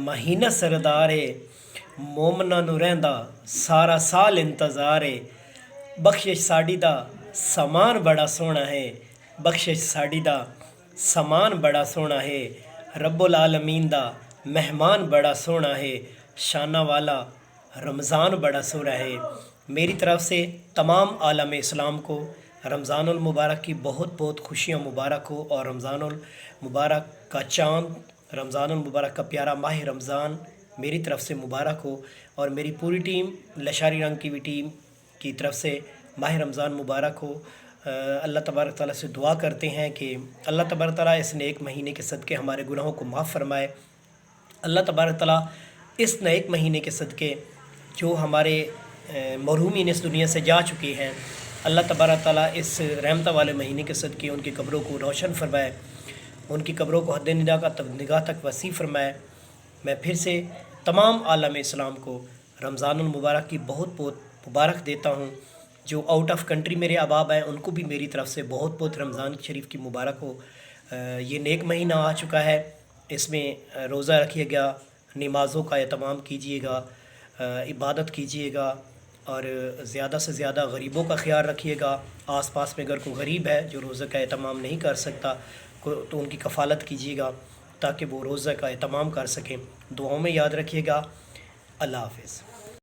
ਮਹੀਨਾ ਸਰਦਾਰ ਹੈ। ਮੋਮਨਾਂ ਨੂੰ ਰਹਿੰਦਾ ਸਾਰਾ ਸਾਲ ਇੰਤਜ਼ਾਰ ਹੈ। ਬਖਸ਼ਿਸ਼ ਸਾਡੀ ਦਾ ਸਮਾਨ ਬੜਾ ਸੋਹਣਾ ਹੈ। ਬਖਸ਼ਿਸ਼ ਸਾਡੀ ਦਾ ਸਮਾਨ ਬੜਾ ਸੋਹਣਾ ਹੈ। رب العالمین دا مہمان بڑا سونا ہے۔ شانہ والا رمضان بڑا سونا ہے۔ میری طرف سے تمام عالم اسلام کو رمضان المبارک کی بہت بہت خوشیاں مبارک ہو، اور رمضان المبارک کا چاند، رمضان المبارک کا پیارا ماہ رمضان میری طرف سے مبارک ہو، اور میری پوری ٹیم لشاری رنگ کی بھی ٹیم کی طرف سے ماہ رمضان مبارک ہو۔ اللہ تبارک تعالیٰ سے دعا کرتے ہیں کہ اللہ تبارک تعالیٰ اس نیک مہینے کے صدقے ہمارے گناہوں کو معاف فرمائے۔ اللہ تبارک تعالیٰ اس نیک مہینے کے صدقے جو ہمارے مرحومین اس دنیا سے جا چکے ہیں، اللہ تبارک تعالیٰ اس رحمتہ والے مہینے کے صدقے ان کی قبروں کو روشن فرمائے، ان کی قبروں کو حد نگاہ تک وسیع فرمائے۔ میں پھر سے تمام عالم اسلام کو رمضان المبارک کی بہت بہت مبارک دیتا ہوں۔ جو آؤٹ آف کنٹری میرے احباب ہیں ان کو بھی میری طرف سے بہت بہت رمضان شریف کی مبارک ہو۔ یہ نیک مہینہ آ چکا ہے، اس میں روزہ رکھیے گا، نمازوں کا اہتمام کیجیے گا، عبادت کیجیے گا، اور زیادہ سے زیادہ غریبوں کا خیال رکھیے گا۔ آس پاس میں اگر کوئی غریب ہے جو روزہ کا اہتمام نہیں کر سکتا تو ان کی کفالت کیجیے گا تاکہ وہ روزہ کا اہتمام کر سکیں۔ دعاؤں میں یاد رکھیے گا۔ اللہ حافظ۔